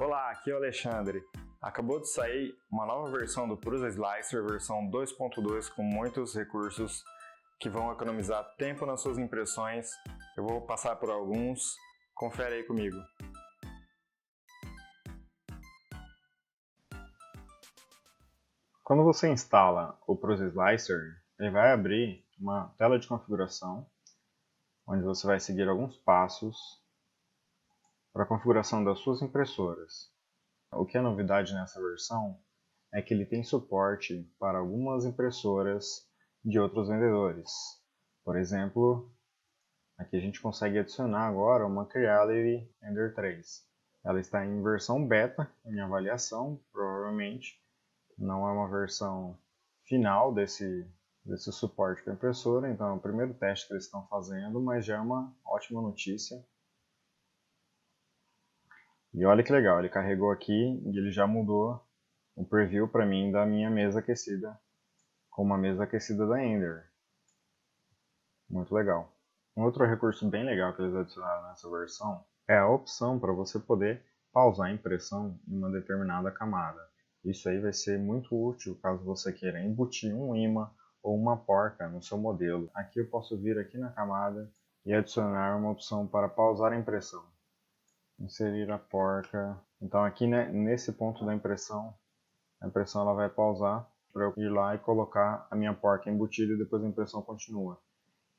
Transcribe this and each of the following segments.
Olá, aqui é o Alexandre. Acabou de sair uma nova versão do Prusa Slicer, versão 2.2, com muitos recursos que vão economizar tempo nas suas impressões. Eu vou passar por alguns, confere aí comigo. Quando você instala o Prusa Slicer, ele vai abrir uma tela de configuração, onde você vai seguir alguns passos para a configuração das suas impressoras. O que é novidade nessa versão é que ele tem suporte para algumas impressoras de outros vendedores. Por exemplo, aqui a gente consegue adicionar agora uma Creality Ender 3. Ela está em versão beta, em avaliação, provavelmente. Não é uma versão final desse suporte para impressora, então é o primeiro teste que eles estão fazendo, mas já é uma ótima notícia. E olha que legal, ele carregou aqui e ele já mudou o preview para mim da minha mesa aquecida com uma mesa aquecida da Ender. Muito legal. Um outro recurso bem legal que eles adicionaram nessa versão é a opção para você poder pausar a impressão em uma determinada camada. Isso aí vai ser muito útil caso você queira embutir um imã ou uma porca no seu modelo. Aqui eu posso vir aqui na camada e adicionar uma opção para pausar a impressão. Inserir a porca. Então aqui, né, nesse ponto da impressão, a impressão ela vai pausar para eu ir lá e colocar a minha porca embutida e depois a impressão continua.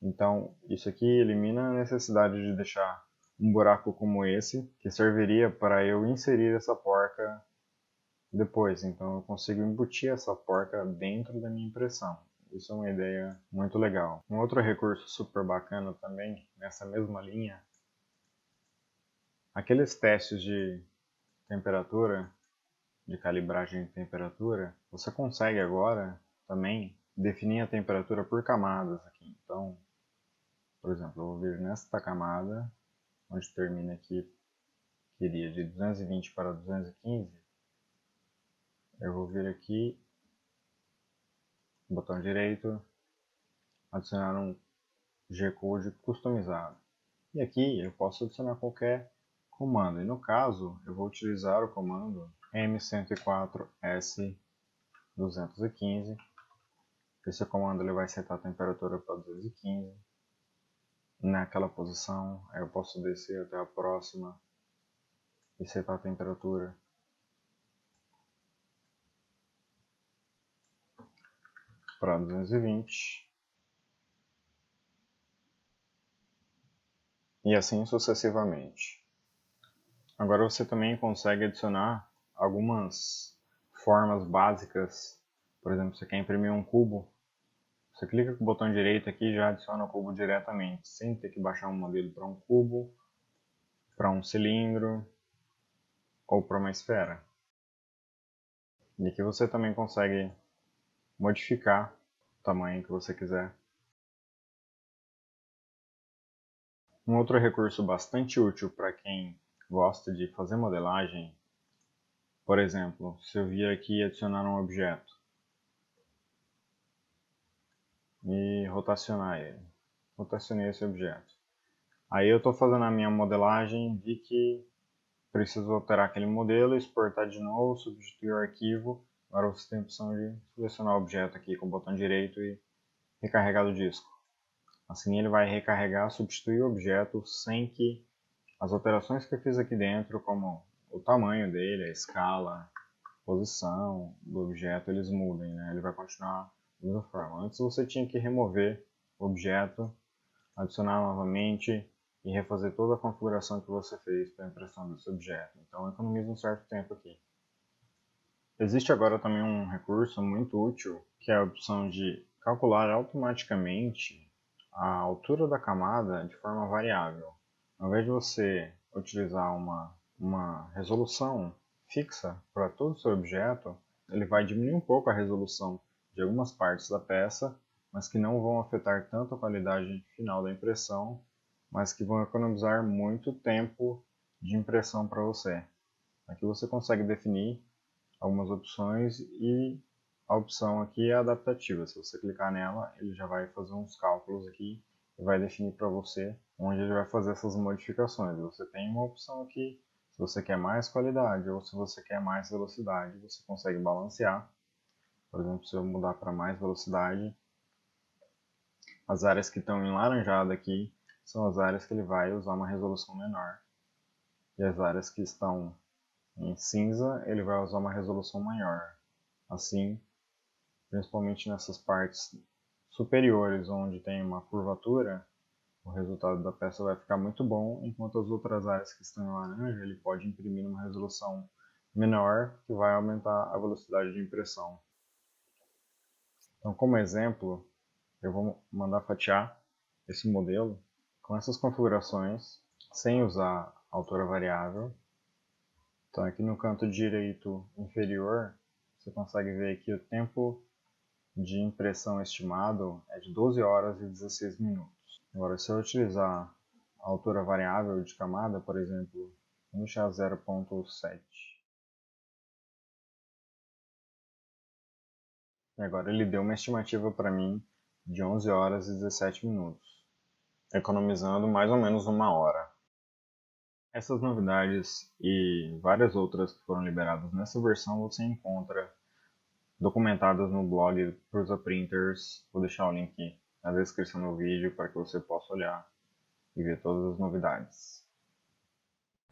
Então isso aqui elimina a necessidade de deixar um buraco como esse, que serviria para eu inserir essa porca depois. Então eu consigo embutir essa porca dentro da minha impressão. Isso é uma ideia muito legal. Um outro recurso super bacana também, nessa mesma linha, aqueles testes de temperatura, de calibragem de temperatura, você consegue agora também definir a temperatura por camadas aqui. Então, por exemplo, eu vou vir nesta camada, onde termina aqui, que iria de 220 para 215. Eu vou vir aqui, botão direito, adicionar um G-Code customizado. E aqui eu posso adicionar qualquer comando. E no caso, eu vou utilizar o comando M104S215. Esse comando ele vai setar a temperatura para 215. Naquela posição, aí eu posso descer até a próxima e setar a temperatura para 220 e assim sucessivamente. Agora você também consegue adicionar algumas formas básicas. Por exemplo, você quer imprimir um cubo, você clica com o botão direito aqui e já adiciona o cubo diretamente, sem ter que baixar um modelo para um cubo, para um cilindro ou para uma esfera. E aqui você também consegue modificar o tamanho que você quiser. Um outro recurso bastante útil para quem gosta de fazer modelagem, por exemplo, se eu vir aqui e adicionar um objeto e rotacionar ele, rotacionei esse objeto. Aí eu estou fazendo a minha modelagem, vi que preciso alterar aquele modelo, exportar de novo, substituir o arquivo. Agora você tem a opção de selecionar o objeto aqui com o botão direito e recarregar do disco. Assim ele vai recarregar, substituir o objeto sem que as alterações que eu fiz aqui dentro, como o tamanho dele, a escala, a posição do objeto, eles mudem, né? Ele vai continuar da mesma forma. Antes você tinha que remover o objeto, adicionar novamente e refazer toda a configuração que você fez para a impressão desse objeto. Então economiza um certo tempo aqui. Existe agora também um recurso muito útil, que é a opção de calcular automaticamente a altura da camada de forma variável. Ao invés de você utilizar uma resolução fixa para todo o seu objeto, ele vai diminuir um pouco a resolução de algumas partes da peça, mas que não vão afetar tanto a qualidade final da impressão, mas que vão economizar muito tempo de impressão para você. Aqui você consegue definir algumas opções e a opção aqui é adaptativa. Se você clicar nela, ele já vai fazer uns cálculos aqui e vai definir para você onde ele vai fazer essas modificações. Você tem uma opção aqui, Se você quer mais qualidade ou se você quer mais velocidade, você consegue balancear. Por exemplo, se eu mudar para mais velocidade, as áreas que estão em laranjado aqui são as áreas que ele vai usar uma resolução menor. E as áreas que estão em cinza, ele vai usar uma resolução maior. Assim, principalmente nessas partes superiores, onde tem uma curvatura, o resultado da peça vai ficar muito bom, enquanto as outras áreas que estão em laranja, ele pode imprimir uma resolução menor, que vai aumentar a velocidade de impressão. Então, como exemplo, eu vou mandar fatiar esse modelo com essas configurações, sem usar altura variável. Então, aqui no canto direito inferior, você consegue ver que o tempo de impressão estimado é de 12 horas e 16 minutos. Agora, se eu utilizar a altura variável de camada, por exemplo, vamos deixar 0.7. E agora ele deu uma estimativa para mim de 11 horas e 17 minutos, economizando mais ou menos 1 hora. Essas novidades e várias outras que foram liberadas nessa versão você encontra documentadas no blog Prusa Printers. Vou deixar o link na descrição do vídeo para que você possa olhar e ver todas as novidades.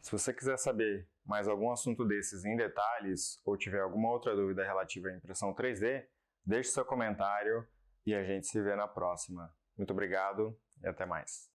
Se você quiser saber mais algum assunto desses em detalhes ou tiver alguma outra dúvida relativa à impressão 3D, deixe seu comentário e a gente se vê na próxima. Muito obrigado e até mais.